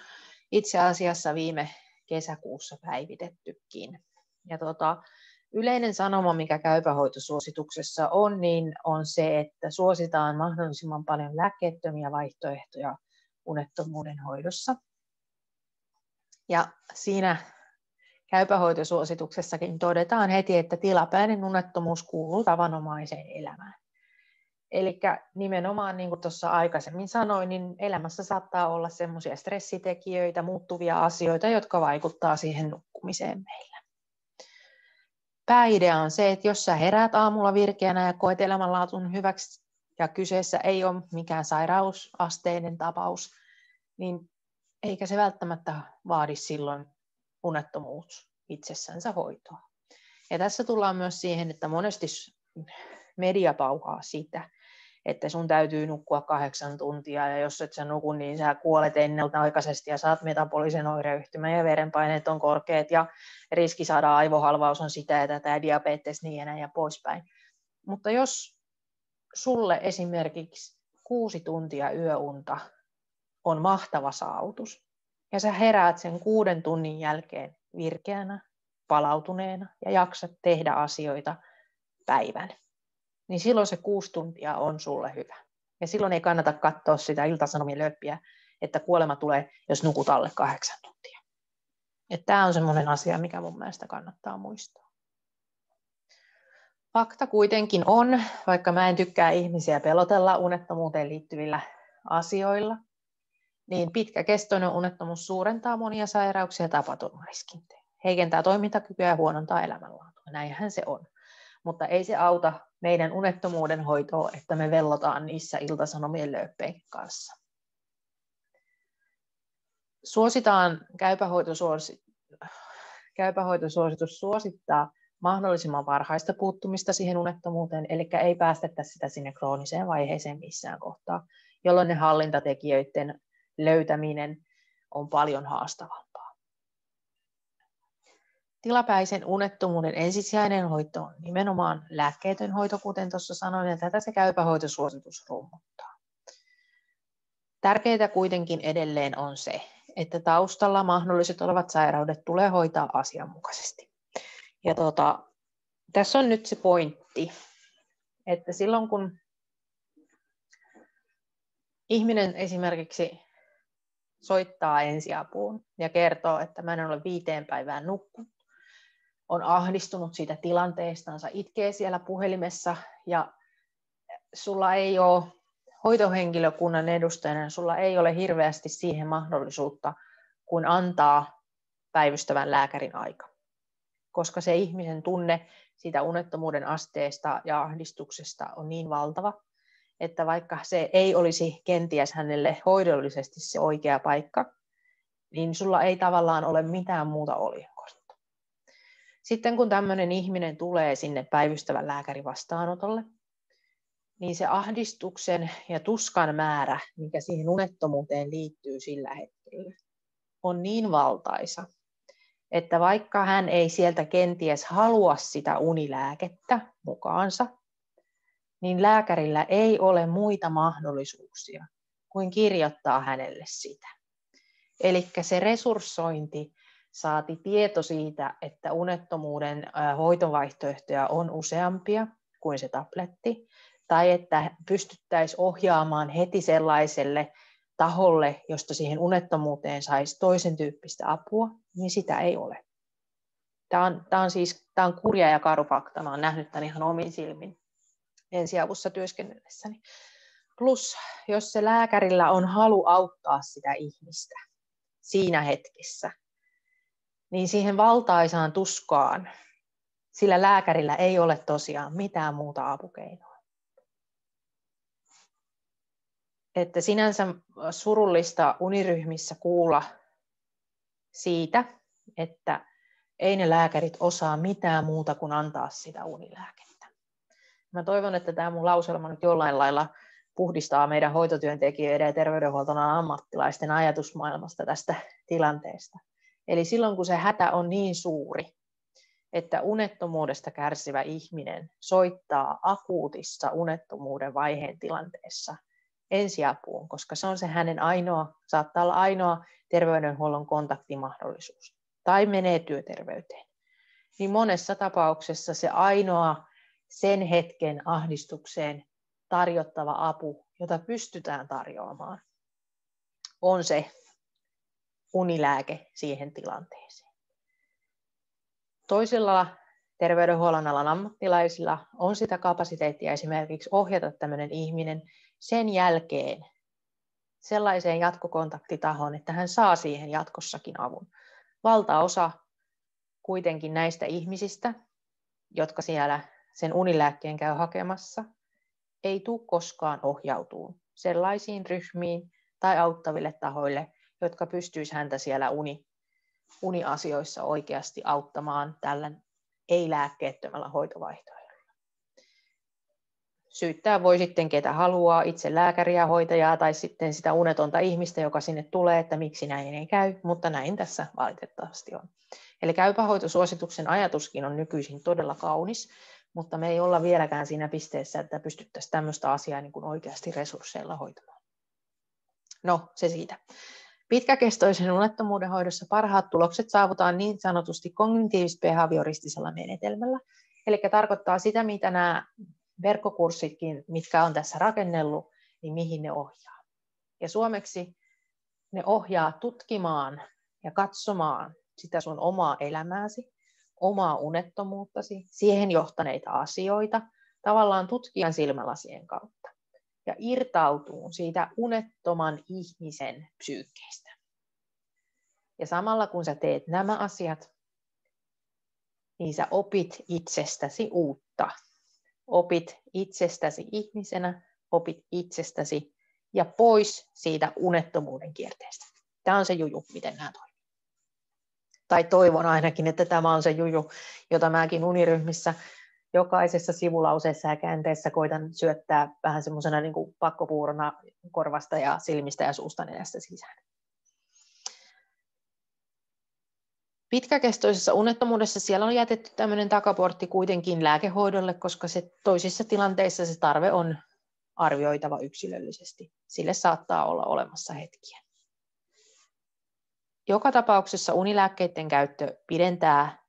itse asiassa viime kesäkuussa päivitettykin. Ja yleinen sanoma, mikä käypähoitosuosituksessa on, niin on se, että suositaan mahdollisimman paljon lääkkeettömiä vaihtoehtoja unettomuuden hoidossa. Ja siinä käypähoitosuosituksessakin todetaan heti, että tilapäinen unettomuus kuuluu tavanomaiseen elämään. Eli nimenomaan, niin kuin tuossa aikaisemmin sanoin, niin elämässä saattaa olla semmoisia stressitekijöitä, muuttuvia asioita, jotka vaikuttaa siihen nukkumiseen meillä. Pääidea on se, että jos sä heräät aamulla virkeänä ja koet elämänlaatun hyväksi ja kyseessä ei ole mikään sairausasteinen tapaus, niin eikä se välttämättä vaadi silloin unettomuus itsessänsä hoitoa. Ja tässä tullaan myös siihen, että monesti media pauhaa sitä, että sun täytyy nukkua 8 tuntia ja jos et sä nuku, niin sä kuolet ennalta-aikaisesti ja saat metabolisen oireyhtymän ja verenpaineet on korkeat ja riski saada aivohalvaus on sitä ja tätä ja diabetes niin ja poispäin. Mutta jos sulle esimerkiksi 6 tuntia yöunta on mahtava saavutus ja sä heräät sen 6 tunnin jälkeen virkeänä, palautuneena ja jaksat tehdä asioita päivän, niin silloin se 6 tuntia on sulle hyvä. Ja silloin ei kannata katsoa sitä Ilta-Sanomien löppiä, että kuolema tulee, jos nukut alle 8 tuntia. Tämä on semmoinen asia, mikä mun mielestä kannattaa muistaa. Fakta kuitenkin on, vaikka mä en tykkää ihmisiä pelotella unettomuuteen liittyvillä asioilla, niin pitkäkestoinen unettomuus suurentaa monia sairauksia ja tapaturmariskin. Heikentää toimintakykyä ja huonontaa elämänlaatua. Näinhän se on. Mutta ei se auta meidän unettomuuden hoitoa, että me vellotaan niissä Ilta-Sanomien lööppien kanssa. Käypähoitosuositus suosittaa mahdollisimman varhaista puuttumista siihen unettomuuteen, eli ei päästetä sitä sinne krooniseen vaiheeseen missään kohtaa, jolloin ne hallintatekijöiden löytäminen on paljon haastavampaa. Tilapäisen unettomuuden ensisijainen hoito on nimenomaan lääkkeetön hoito, kuten tuossa sanoin, ja tätä se käypähoitosuositus rummuttaa. Tärkeää kuitenkin edelleen on se, että taustalla mahdolliset olevat sairaudet tulee hoitaa asianmukaisesti. Ja tässä on nyt se pointti, että silloin kun ihminen esimerkiksi soittaa ensiapuun ja kertoo, että mä en ole 5 päivään nukkunut, on ahdistunut siitä tilanteestansa, itkee siellä puhelimessa ja sulla ei ole hoitohenkilökunnan edustajana, sulla ei ole hirveästi siihen mahdollisuutta, kuin antaa päivystävän lääkärin aika. Koska se ihmisen tunne siitä unettomuuden asteesta ja ahdistuksesta on niin valtava, että vaikka se ei olisi kenties hänelle hoidollisesti se oikea paikka, niin sulla ei tavallaan ole mitään muuta oljenkortta. Sitten kun tämmöinen ihminen tulee sinne päivystävän lääkärin vastaanotolle, niin se ahdistuksen ja tuskan määrä, mikä siihen unettomuuteen liittyy sillä hetkellä, on niin valtaisa, että vaikka hän ei sieltä kenties halua sitä unilääkettä mukaansa, niin lääkärillä ei ole muita mahdollisuuksia kuin kirjoittaa hänelle sitä. Eli se resurssointi, saati tieto siitä, että unettomuuden hoitovaihtoehtoja on useampia kuin se tabletti, tai että pystyttäisiin ohjaamaan heti sellaiselle taholle, josta siihen unettomuuteen saisi toisen tyyppistä apua, niin sitä ei ole. Tämä on kurja ja karu fakta. Mä olen nähnyt tämän ihan omin silmin ensiavussa työskennellessäni. Plus, jos se lääkärillä on halu auttaa sitä ihmistä siinä hetkessä, niin siihen valtaisaan tuskaan sillä lääkärillä ei ole tosiaan mitään muuta apukeinoa. Että sinänsä surullista uniryhmissä kuulla siitä, että ei ne lääkärit osaa mitään muuta kuin antaa sitä unilääkettä. Mä toivon, että tämä mun lauselma nyt jollain lailla puhdistaa meidän hoitotyöntekijöiden ja terveydenhuoltoalan ammattilaisten ajatusmaailmasta tästä tilanteesta. Eli silloin, kun se hätä on niin suuri, että unettomuudesta kärsivä ihminen soittaa akuutissa unettomuuden vaiheen tilanteessa ensiapuun, koska se on se hänen saattaa olla ainoa terveydenhuollon kontaktimahdollisuus, tai menee työterveyteen, niin monessa tapauksessa se ainoa sen hetken ahdistukseen tarjottava apu, jota pystytään tarjoamaan, on se unilääke siihen tilanteeseen. Toisilla terveydenhuollon alan ammattilaisilla on sitä kapasiteettia esimerkiksi ohjata tämmöinen ihminen sen jälkeen sellaiseen jatkokontaktitahoon, että hän saa siihen jatkossakin avun. Valtaosa kuitenkin näistä ihmisistä, jotka siellä sen unilääkkeen käy hakemassa, ei tule koskaan ohjautumaan sellaisiin ryhmiin tai auttaville tahoille, jotka pystyisivät häntä siellä uniasioissa oikeasti auttamaan tällä ei-lääkkeettömällä hoitovaihtoehdolla. Syyttää voi sitten ketä haluaa, itse lääkäriä, hoitajaa tai sitten sitä unetonta ihmistä, joka sinne tulee, että miksi näin ei käy, mutta näin tässä valitettavasti on. Eli käypähoitosuosituksen ajatuskin on nykyisin todella kaunis, mutta me ei olla vieläkään siinä pisteessä, että pystyttäisiin tämmöistä asiaa niin kuin oikeasti resursseilla hoitamaan. No, se siitä. Pitkäkestoisen unettomuuden hoidossa parhaat tulokset saavutaan niin sanotusti kognitiivis-behavioristisella menetelmällä, eli tarkoittaa sitä, mitä nämä verkkokurssitkin, mitkä on tässä rakennellut, niin mihin ne ohjaa. Ja suomeksi ne ohjaa tutkimaan ja katsomaan sitä sun omaa elämääsi, omaa unettomuuttasi, siihen johtaneita asioita, tavallaan tutkijan silmälasien kautta. Ja irtautuu siitä unettoman ihmisen psyykkeestä. Ja samalla kun sä teet nämä asiat, niin sä opit itsestäsi uutta. Opit itsestäsi ihmisenä, opit itsestäsi ja pois siitä unettomuuden kierteestä. Tämä on se juju, miten nämä toimii. Tai toivon ainakin, että tämä on se juju, jota mäkin uniryhmissä jokaisessa sivulauseessa ja käänteessä koitan syöttää vähän semmoisena niin kuin pakkopuurona korvasta ja silmistä ja suusta nenästä sisään. Pitkäkestoisessa unettomuudessa siellä on jätetty tämmöinen takaportti kuitenkin lääkehoidolle, koska se toisissa tilanteissa se tarve on arvioitava yksilöllisesti. Sille saattaa olla olemassa hetkiä. Joka tapauksessa unilääkkeiden käyttö pidentää,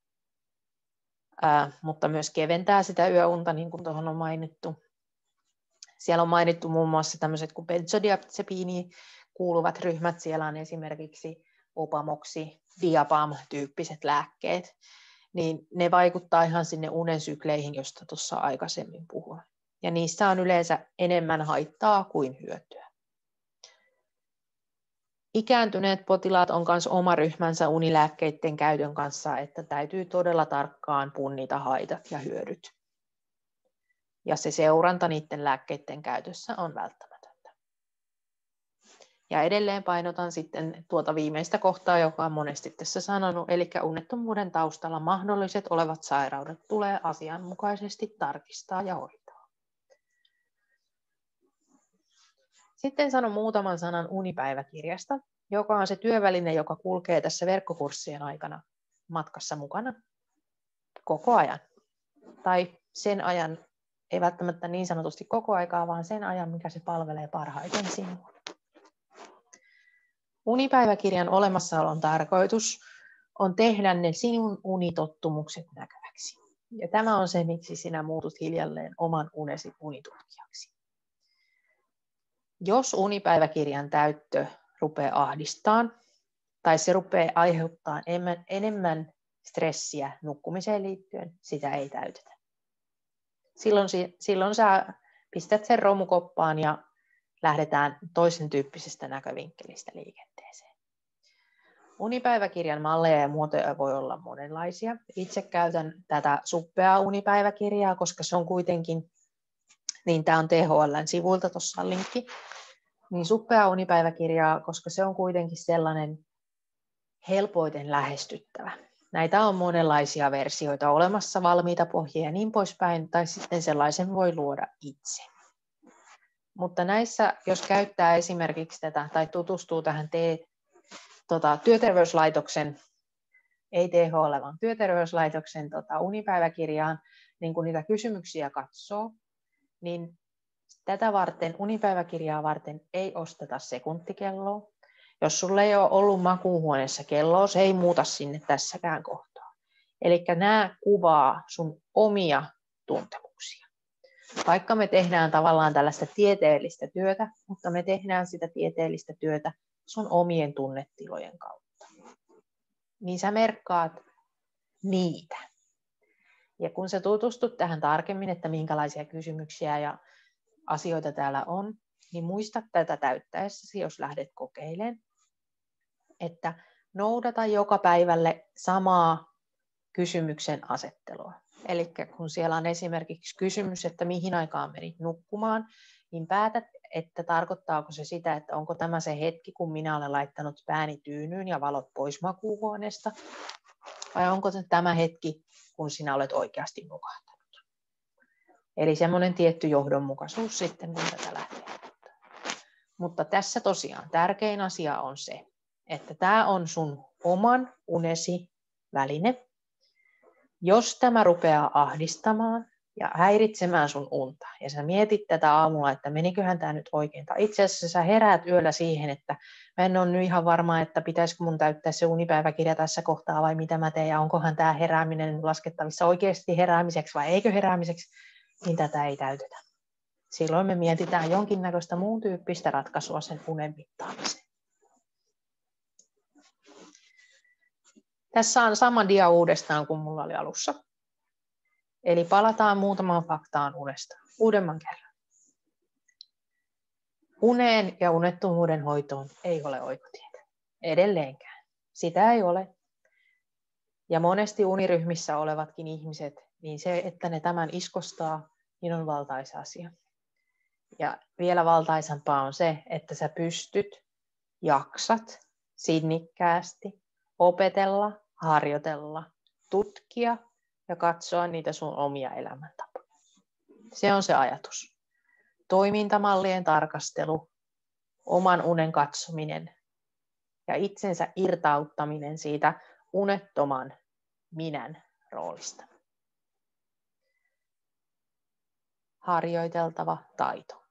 mutta myös keventää sitä yöunta, niin kuin tuohon on mainittu. Siellä on mainittu muun muassa tämmöiset kuin benzodiazepiiniin kuuluvat ryhmät. Siellä on esimerkiksi Opamoxi, Diapam-tyyppiset lääkkeet. Niin ne vaikuttaa ihan sinne unen sykleihin, josta tuossa aikaisemmin puhuin. Ja niissä on yleensä enemmän haittaa kuin hyötyä. Ikääntyneet potilaat on myös oma ryhmänsä unilääkkeiden käytön kanssa, että täytyy todella tarkkaan punnita haitat ja hyödyt. Ja se seuranta niiden lääkkeiden käytössä on välttämätöntä. Ja edelleen painotan sitten tuota viimeistä kohtaa, joka on monesti tässä sanonut, eli unettomuuden taustalla mahdolliset olevat sairaudet tulee asianmukaisesti tarkistaa ja hoitaa. Sitten sanon muutaman sanan unipäiväkirjasta, joka on se työväline, joka kulkee tässä verkkokurssien aikana matkassa mukana koko ajan. Tai sen ajan, ei välttämättä niin sanotusti koko aikaa, vaan sen ajan, mikä se palvelee parhaiten sinua. Unipäiväkirjan olemassaolon tarkoitus on tehdä ne sinun unitottumukset näkyväksi. Ja tämä on se, miksi sinä muutut hiljalleen oman unesi unitutkijaksi. Jos unipäiväkirjan täyttö rupeaa ahdistamaan, tai se rupeaa aiheuttamaan enemmän stressiä nukkumiseen liittyen, sitä ei täytetä. Silloin sä pistät sen romukoppaan ja lähdetään toisen tyyppisestä näkövinkkelistä liikenteeseen. Unipäiväkirjan malleja ja muotoja voi olla monenlaisia. Itse käytän tätä suppeaa unipäiväkirjaa, koska se on kuitenkin, niin tämä on THL:n sivuilta, tuossa on linkki, niin suppeaa unipäiväkirjaa, koska se on kuitenkin sellainen helpoiten lähestyttävä. Näitä on monenlaisia versioita olemassa, valmiita pohjia ja niin poispäin, tai sitten sellaisen voi luoda itse. Mutta näissä, jos käyttää esimerkiksi tätä tai tutustuu tähän työterveyslaitoksen, ei THL, vaan työterveyslaitoksen unipäiväkirjaan, niin kun niitä kysymyksiä katsoo, niin tätä varten, unipäiväkirjaa varten ei osteta sekuntikelloa. Jos sulla ei ole ollut makuuhuoneessa kelloa, se ei muuta sinne tässäkään kohtaa. Eli nämä kuvaa sun omia tuntemuksia. Vaikka me tehdään tavallaan tällaista tieteellistä työtä, mutta me tehdään sitä tieteellistä työtä sun omien tunnetilojen kautta. Niin sä merkkaat niitä. Ja kun sä tutustut tähän tarkemmin, että minkälaisia kysymyksiä ja asioita täällä on, niin muista tätä täyttäessäsi, jos lähdet kokeilemaan, että noudata joka päivälle samaa kysymyksen asettelua. Eli kun siellä on esimerkiksi kysymys, että mihin aikaan menit nukkumaan, niin päätät, että tarkoittaako se sitä, että onko tämä se hetki, kun minä olen laittanut pääni tyynyyn ja valot pois makuuhuoneesta, vai onko se tämä hetki, kun sinä olet oikeasti nukahtanut. Eli semmoinen tietty johdonmukaisuus sitten, kun tätä lähtee. Mutta tässä tosiaan tärkein asia on se, että tämä on sun oman unesi väline. Jos tämä rupeaa ahdistamaan ja häiritsemään sun unta, ja sä mietit tätä aamulla, että meniköhän tämä nyt oikein, tai itse asiassa sä heräät yöllä siihen, että mä en ole nyt ihan varma, että pitäisikö mun täyttää se unipäiväkirja tässä kohtaa, vai mitä mä teen, ja onkohan tämä herääminen laskettavissa oikeasti heräämiseksi, vai eikö heräämiseksi, niin tätä ei täytetä. Silloin me mietitään jonkinnäköistä muun tyyppistä ratkaisua sen unen mittaamiseen. Tässä on sama dia uudestaan kuin mulla oli alussa. Eli palataan muutamaan faktaan unesta uudemman kerran. Uneen ja unettomuuden hoitoon ei ole oikotietä. Edelleenkään. Sitä ei ole. Ja monesti uniryhmissä olevatkin ihmiset, niin se, että ne tämän iskostaa, niin on valtaisa asia. Ja vielä valtaisampaa on se, että sä jaksat sinnikkäästi opetella, harjoitella, tutkia ja katsoa niitä sun omia elämäntapoja. Se on se ajatus. Toimintamallien tarkastelu, oman unen katsominen ja itsensä irtauttaminen siitä unettoman minän roolista. Harjoiteltava taito.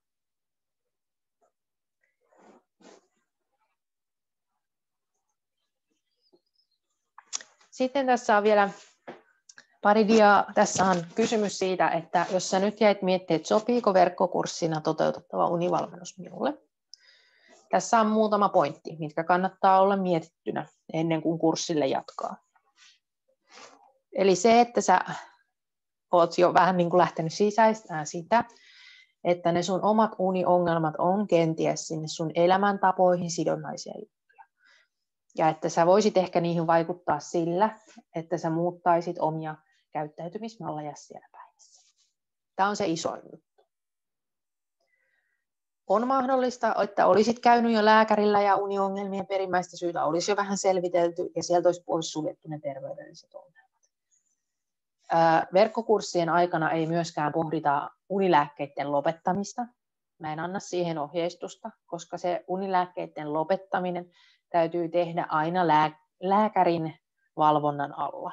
Sitten tässä on vielä pari diaa. Tässä on kysymys siitä, että jos sä nyt jäit miettimään, että sopiiko verkkokurssina toteutettava univalmennus minulle. Tässä on muutama pointti, mitkä kannattaa olla mietittynä ennen kuin kurssille jatkaa. Eli se, että sä oot jo vähän niin kuin lähtenyt sisäistämään sitä, että ne sun omat uniongelmat on kenties sinne sun elämäntapoihin sidonnaisia juttuja. Ja että sä voisit ehkä niihin vaikuttaa sillä, että sä muuttaisit omia käyttäytymismalleja siellä päivässä. Tämä on se iso juttu. On mahdollista, että olisit käynyt jo lääkärillä ja uniongelmien perimmäistä syytä olisi jo vähän selvitelty ja sieltä olisi pois suljettu ne terveydelliset ongelmat. Verkkokurssien aikana ei myöskään pohdita unilääkkeiden lopettamista. Mä en anna siihen ohjeistusta, koska se unilääkkeiden lopettaminen täytyy tehdä aina lääkärin valvonnan alla.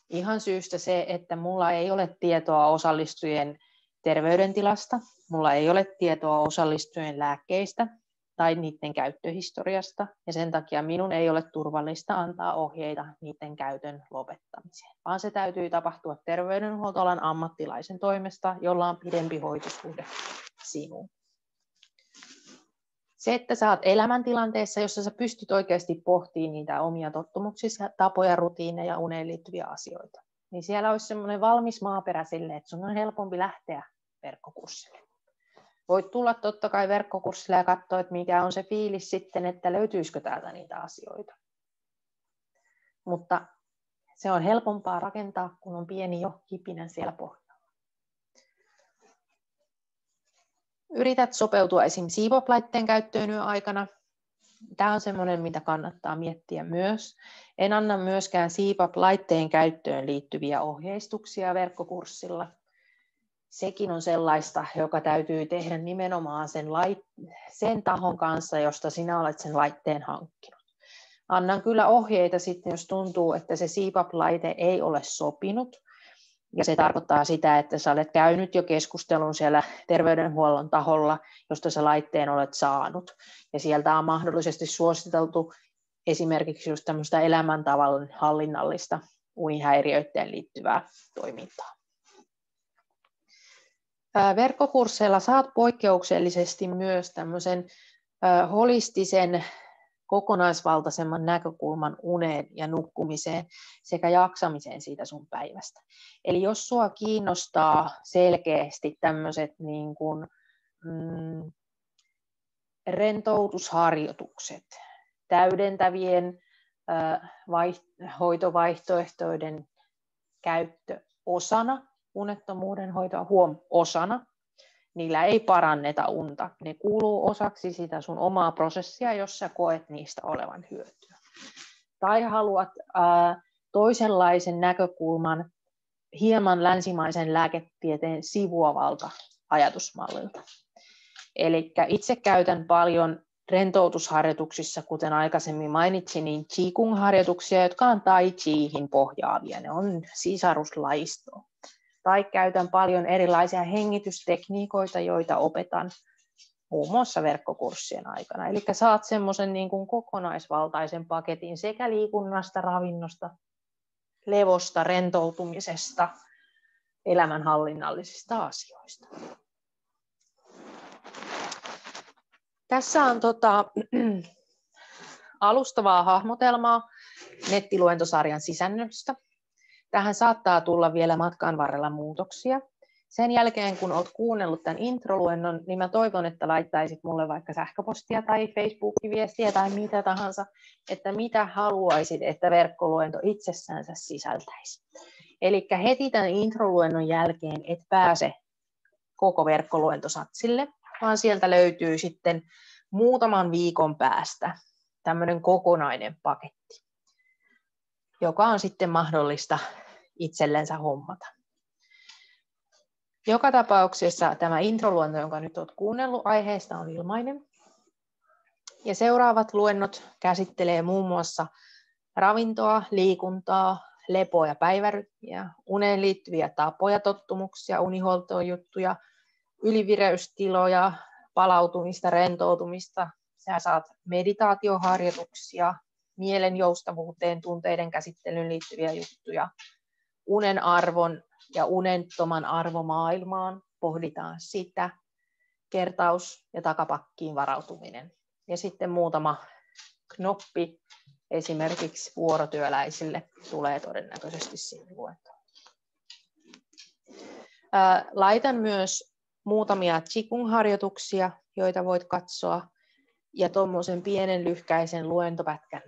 Ihan syystä se, että mulla ei ole tietoa osallistujien terveydentilasta, mulla ei ole tietoa osallistujien lääkkeistä tai niiden käyttöhistoriasta, ja sen takia minun ei ole turvallista antaa ohjeita niiden käytön lopettamiseen, vaan se täytyy tapahtua terveydenhuoltoalan ammattilaisen toimesta, jolla on pidempi hoitosuhde sinuun. Se, että sä oot elämäntilanteessa, jossa sä pystyt oikeasti pohtimaan niitä omia tottumuksia, tapoja, rutiineja, uneen liittyviä asioita, niin siellä olisi semmoinen valmis maaperä sille, että sun on helpompi lähteä verkkokurssille. Voit tulla totta kai verkkokurssille ja katsoa, että mikä on se fiilis sitten, että löytyisikö täältä niitä asioita. Mutta se on helpompaa rakentaa, kun on pieni jo kipinä siellä pohjalla. Yrität sopeutua esim. CPAP-laitteen käyttöön yön aikana. Tämä on semmoinen, mitä kannattaa miettiä myös. En anna myöskään CPAP-laitteen käyttöön liittyviä ohjeistuksia verkkokurssilla. Sekin on sellaista, joka täytyy tehdä nimenomaan sen tahon kanssa, josta sinä olet sen laitteen hankkinut. Annan kyllä ohjeita sitten, jos tuntuu, että se CPAP-laite ei ole sopinut. Ja se tarkoittaa sitä, että sä olet käynyt jo keskustelun siellä terveydenhuollon taholla, josta sä laitteen olet saanut. Ja sieltä on mahdollisesti suositeltu esimerkiksi just tämmöistä elämäntavan hallinnallista unihäiriöiteen liittyvää toimintaa. Verkkokursseilla saat poikkeuksellisesti myös tämmöisen holistisen, kokonaisvaltaisemman näkökulman uneen ja nukkumiseen sekä jaksamiseen siitä sun päivästä. Eli jos sua kiinnostaa selkeästi tämmöiset niin kuin, rentoutusharjoitukset, täydentävien hoitovaihtoehtoiden käyttö osana unettomuuden hoitoa, osana, niillä ei paranneta unta. Ne kuuluu osaksi sitä sun omaa prosessia, jos sä koet niistä olevan hyötyä. Tai haluat toisenlaisen näkökulman hieman länsimaisen lääketieteen sivuavalta ajatusmallilta. Eli itse käytän paljon rentoutusharjoituksissa, kuten aikaisemmin mainitsin, niin Qigong-harjoituksia, jotka on Tai Chiihin pohjaavia. Ne on sisaruslajistoa. Tai käytän paljon erilaisia hengitystekniikoita, joita opetan muun muassa verkkokurssien aikana. Eli saat semmoisen niin kuin kokonaisvaltaisen paketin sekä liikunnasta, ravinnosta, levosta, rentoutumisesta, elämänhallinnallisista asioista. Tässä on alustavaa hahmotelmaa nettiluentosarjan sisällöstä. Tähän saattaa tulla vielä matkan varrella muutoksia. Sen jälkeen, kun olet kuunnellut tämän introluennon, niin mä toivon, että laittaisit mulle vaikka sähköpostia tai Facebook-viestiä tai mitä tahansa, että mitä haluaisit, että verkkoluento itsessänsä sisältäisi. Eli heti tämän introluennon jälkeen et pääse koko verkkoluentosatsille, vaan sieltä löytyy sitten muutaman viikon päästä tämmöinen kokonainen paketti, joka on sitten mahdollista itsellensä hommata. Joka tapauksessa tämä introluento, jonka nyt olet kuunnellut aiheesta, on ilmainen. Ja seuraavat luennot käsittelee muun muassa ravintoa, liikuntaa, lepoa ja päivärytmiä, uneen liittyviä tapoja, tottumuksia, unihuoltoon juttuja, ylivireystiloja, palautumista, rentoutumista. Sä saat meditaatioharjoituksia, mielen joustavuuteen, tunteiden käsittelyyn liittyviä juttuja, unen arvon ja unettoman arvomaailmaan, pohditaan sitä, kertaus ja takapakkiin varautuminen. Ja sitten muutama knoppi esimerkiksi vuorotyöläisille tulee todennäköisesti sinne luentoon. Laitan myös muutamia Qigong-harjoituksia, joita voit katsoa, ja tuommoisen pienen lyhkäisen luentopätkän,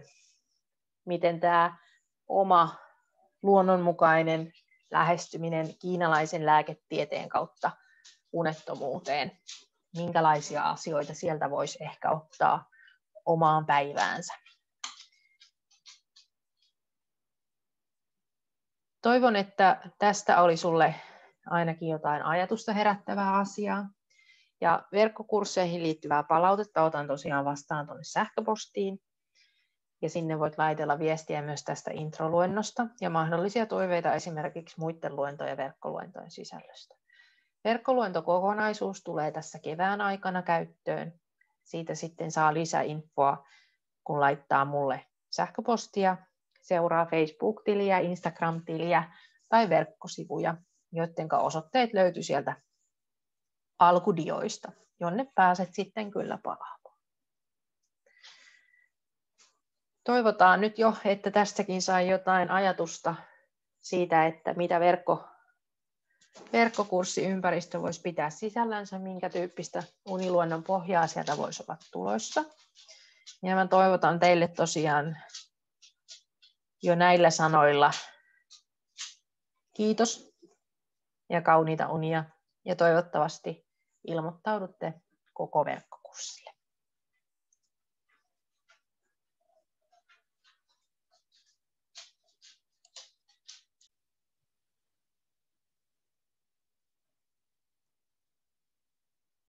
miten tämä oma luonnonmukainen lähestyminen kiinalaisen lääketieteen kautta unettomuuteen, minkälaisia asioita sieltä voisi ehkä ottaa omaan päiväänsä. Toivon, että tästä oli sulle ainakin jotain ajatusta herättävää asiaa. Ja verkkokursseihin liittyvää palautetta otan tosiaan vastaan tuonne sähköpostiin. Ja sinne voit laitella viestiä myös tästä introluennosta ja mahdollisia toiveita esimerkiksi muiden luentojen ja verkkoluentojen sisällöstä. Verkkoluentokokonaisuus tulee tässä kevään aikana käyttöön. Siitä sitten saa lisäinfoa, kun laittaa mulle sähköpostia, seuraa Facebook-tiliä, Instagram-tiliä tai verkkosivuja, joiden osoitteet löytyy sieltä alkudioista, jonne pääset sitten kyllä palaamaan. Toivotaan nyt jo, että tästäkin sai jotain ajatusta siitä, että mitä verkkokurssiympäristö voisi pitää sisällänsä, minkä tyyppistä uniluennon pohjaa sieltä voisi olla tulossa. Ja mä toivotan teille tosiaan jo näillä sanoilla kiitos ja kauniita unia ja toivottavasti ilmoittaudutte koko verkko